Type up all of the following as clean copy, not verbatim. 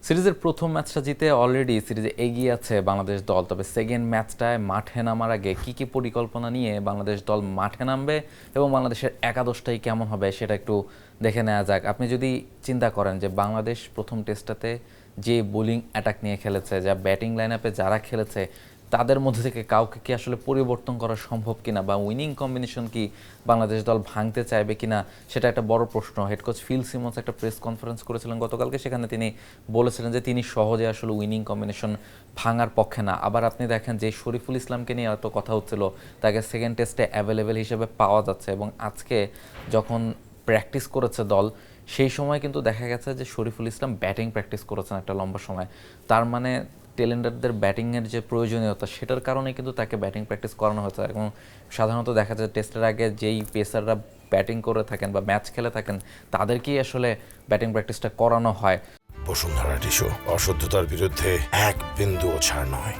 সিরিজের প্রথম ম্যাচটা জিতে অলরেডি সিরিজে এগিয়ে আছে বাংলাদেশ দল। তবে সেকেন্ড ম্যাচটায় মাঠে নামার আগে কী কী পরিকল্পনা নিয়ে বাংলাদেশ দল মাঠে নামবে এবং বাংলাদেশের একাদশটাই কেমন হবে সেটা একটু দেখে নেওয়া যাক। আপনি যদি চিন্তা করেন যে বাংলাদেশ প্রথম টেস্টটাতে যে বোলিং অ্যাটাক নিয়ে খেলেছে, যা ব্যাটিং লাইন আপে যারা খেলেছে, তাদের মধ্যে থেকে কাউকে কি আসলে পরিবর্তন করা সম্ভব কিনা বা উইনিং কম্বিনেশন কি বাংলাদেশ দল ভাঙতে চাইবে কিনা সেটা একটা বড় প্রশ্ন। হেড কোচ ফিল সিমন্স একটা প্রেস কনফারেন্স করেছিলেন গতকালকে, সেখানে তিনি বলেছিলেন যে তিনি সহজে আসলে উইনিং কম্বিনেশন ভাঙার পক্ষে না। আবার আপনি দেখেন যে শরীফুল ইসলামকে নিয়ে এত কথা হচ্ছিল, তাকে সেকেন্ড টেস্টে অ্যাভেলেবেল হিসেবে পাওয়া যাচ্ছে এবং আজকে যখন প্র্যাকটিস করেছে দল সেই সময় কিন্তু দেখা গেছে যে শরীফুল ইসলাম ব্যাটিং প্র্যাকটিস করেছেন একটা লম্বা সময়। তার মানে টেলেন্ডারদের ব্যাটিংয়ের যে প্রয়োজনীয়তা সেটার কারণে কিন্তু তাকে ব্যাটিং প্র্যাকটিস করানো হয়েছে। এবং সাধারণত দেখা যায় টেস্টের আগে যেই পেসাররা ব্যাটিং করে থাকেন বা ম্যাচ খেলে থাকেন তাদেরকেই আসলে ব্যাটিং প্র্যাকটিসটা করানো হয়। বসুন্ধরা টিস্যু, অশুদ্ধতার বিরুদ্ধে এক বিন্দুও ছাড় নয়।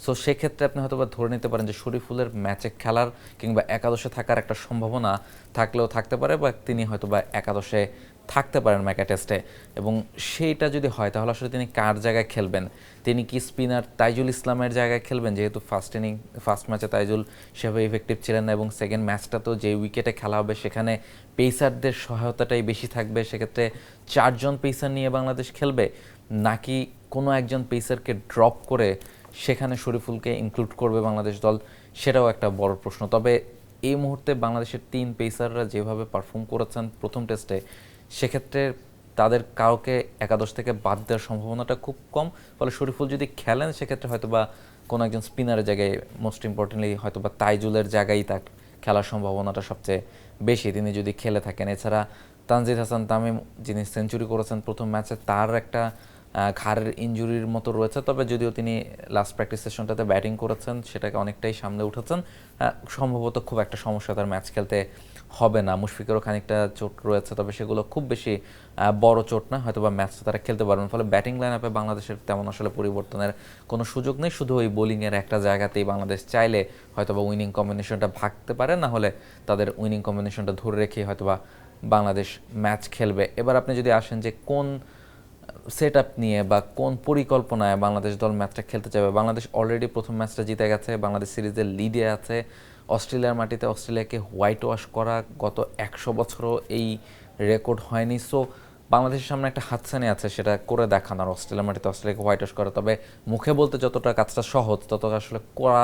সো সেক্ষেত্রে আপনি হয়তো বা ধরে নিতে পারেন যে শরীফুলের ম্যাচে খেলার কিংবা একাদশে থাকার একটা সম্ভাবনা থাকলেও থাকতে পারে, বা তিনি হয়তো বা একাদশে থাকতে পারেন মেগা টেস্টে। এবং সেইটা যদি হয় তাহলে আসলে তিনি কার জায়গায় খেলবেন? তিনি কি স্পিনার তাইজুল ইসলামের জায়গায় খেলবেন, যেহেতু ফার্স্ট ম্যাচে তাইজুল সেভাবে ইফেক্টিভ ছিলেন না এবং সেকেন্ড ম্যাচটা তো যে উইকেটে খেলা হবে সেখানে পেসারদের সহায়তাটাই বেশি থাকবে, সেক্ষেত্রে 4 জন পেসার নিয়ে বাংলাদেশ খেলবে, নাকি কোনো একজন পেসারকে ড্রপ করে সেখানে শরীফুলকে ইনক্লুড করবে বাংলাদেশ দল, সেটাও একটা বড় প্রশ্ন। তবে এই মুহূর্তে বাংলাদেশের 3 পেসাররা যেভাবে পারফর্ম করেছেন প্রথম টেস্টে, সেক্ষেত্রে তাদের কাউকে একাদশ থেকে বাদ দেওয়ার সম্ভাবনাটা খুব কম। ফলে শরীফুল যদি খেলেন সেক্ষেত্রে হয়তো বা কোনো একজন স্পিনারের জায়গায়, মোস্ট ইম্পর্টেন্টলি হয়তো বা তাইজুলের জায়গায় তার খেলার সম্ভাবনাটা সবচেয়ে বেশি তিনি যদি খেলে থাকেন। এছাড়া তানজিদ হাসান তামিম, যিনি সেঞ্চুরি করেছেন প্রথম ম্যাচে, তার একটা ঘাড়ের ইনজুরির মতো রয়েছে। তবে যদিও তিনি লাস্ট প্র্যাকটিস সেশনটাতে ব্যাটিং করেছেন, সেটাকে অনেকটাই সামলে উঠেছেন, সম্ভবত খুব একটা সমস্যা তার ম্যাচ খেলতে হবে না। মুশফিকেরও খানিকটা চোট রয়েছে, তবে সেগুলো খুব বেশি বড় চোট না, হয়তো বা ম্যাচটা তারা খেলতে পারবেন। ফলে ব্যাটিং লাইন আপে বাংলাদেশের তেমন আসলে পরিবর্তনের কোনো সুযোগ নেই। শুধু ওই বোলিংয়ের একটা জায়গাতেই বাংলাদেশ চাইলে হয়তো বা উইনিং কম্বিনেশনটা ভাগতে পারে, না হলে তাদের উইনিং কম্বিনেশনটা ধরে রেখে হয়তো বা বাংলাদেশ ম্যাচ খেলবে। এবার আপনি যদি আসেন যে কোন সেট আপ নিয়ে বা কোন পরিকল্পনায় বাংলাদেশ দল ম্যাচটা খেলতে চাইবে, বাংলাদেশ অলরেডি প্রথম ম্যাচটা জিতে গেছে, বাংলাদেশ সিরিজের লিডে আছে। অস্ট্রেলিয়ার মাটিতে অস্ট্রেলিয়াকে হোয়াইট ওয়াশ করা গত 100 বছরও এই রেকর্ড হয়নি। সো বাংলাদেশের সামনে একটা হাতছানি আছে সেটা করে দেখানোর, অস্ট্রেলিয়ার মাটিতে অস্ট্রেলিয়াকে হোয়াইট ওয়াশ করা। তবে মুখে বলতে যতটা কাজটা সহজ, ততটা আসলে করা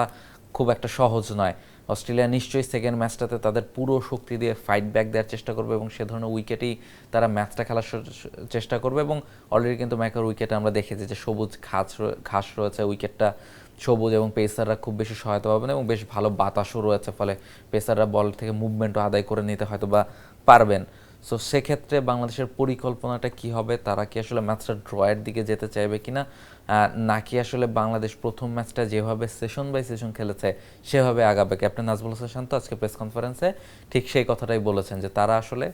খুব একটা সহজ নয়। অস্ট্রেলিয়া নিশ্চয়ই সেকেন্ড ম্যাচটাতে তাদের পুরো শক্তি দিয়ে ফাইট ব্যাক দেওয়ার চেষ্টা করবে এবং সে ধরনের উইকেটেই তারা ম্যাচটা খেলার চেষ্টা করবে। এবং অলরেডি কিন্তু ম্যাকের উইকেটে আমরা দেখেছি যে সবুজ ঘাস রয়েছে, উইকেটটা সবুজ এবং পেসাররা খুব বেশি সহায়তা পাবেন এবং বেশ ভালো বাতাসও রয়েছে, ফলে পেসাররা বল থেকে মুভমেন্টও আদায় করে নিতে হয়তো বা পারবেন। সো সেক্ষেত্রে বাংলাদেশের পরিকল্পনাটা কি হবে? তারা কি আসলে ম্যাচটা ড্রয়ের দিকে যেতে চাইবে কিনা, নাকি আসলে বাংলাদেশ প্রথম ম্যাচটা যেভাবে সেশন বাই সেশন খেলেছে সেভাবে আগাবে? ক্যাপ্টেন নাজমুল হাসান শান্ত আজকে প্রেস কনফারেন্সে ঠিক সেই কথাটাই বলেছেন যে তারা আসলে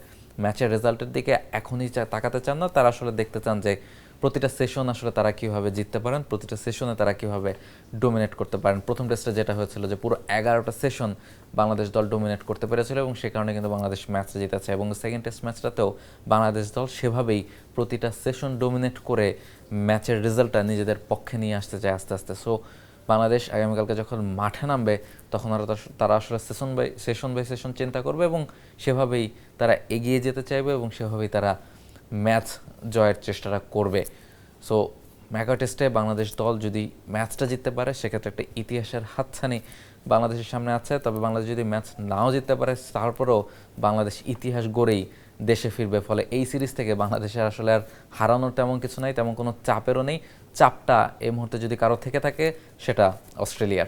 ম্যাচের রেজাল্টের দিকে এখনই তাকাতে চান না, তারা আসলে দেখতে চান যে প্রতিটা সেশন আসলে তারা কীভাবে জিততে পারেন, প্রতিটা সেশনে তারা কীভাবে ডোমিনেট করতে পারেন। প্রথম টেস্টে যেটা হয়েছিল যে পুরো 11টা সেশন বাংলাদেশ দল ডোমিনেট করতে পেরেছিল এবং সে কারণে কিন্তু বাংলাদেশ ম্যাচে জিতেছে। এবং সেকেন্ড টেস্ট ম্যাচটাতেও বাংলাদেশ দল সেভাবেই প্রতিটা সেশন ডোমিনেট করে ম্যাচের রেজাল্টটা নিজেদের পক্ষে নিয়ে আসতে চায় আস্তে আস্তে। সো বাংলাদেশ আগামীকালকে যখন মাঠে নামবে তখন তারা আসলে সেশন বাই সেশন চিন্তা করবে এবং সেভাবেই তারা এগিয়ে যেতে চাইবে এবং সেভাবেই তারা ম্যাচ জয়ের চেষ্টাটা করবে। সো মেগা টেস্টে বাংলাদেশ দল যদি ম্যাচটা জিততে পারে সেক্ষেত্রে একটা ইতিহাসের হাতছানি বাংলাদেশের সামনে আছে। তবে বাংলাদেশ যদি ম্যাচ নাও জিততে পারে তারপরেও বাংলাদেশ ইতিহাস গড়েই দেশে ফিরবে। ফলে এই সিরিজ থেকে বাংলাদেশের আসলে আর হারানোর তেমন কিছু নাই, তেমন কোনো চাপেরও নেই। চাপটা এই মুহূর্তে যদি কারো থেকে থাকে সেটা অস্ট্রেলিয়ার।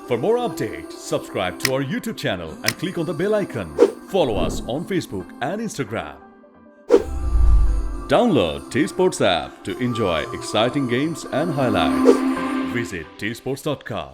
For more updates, subscribe to our YouTube channel and click on the bell icon. Follow us on Facebook and Instagram. Download T-Sports app to enjoy exciting games and highlights. Visit tsports.com.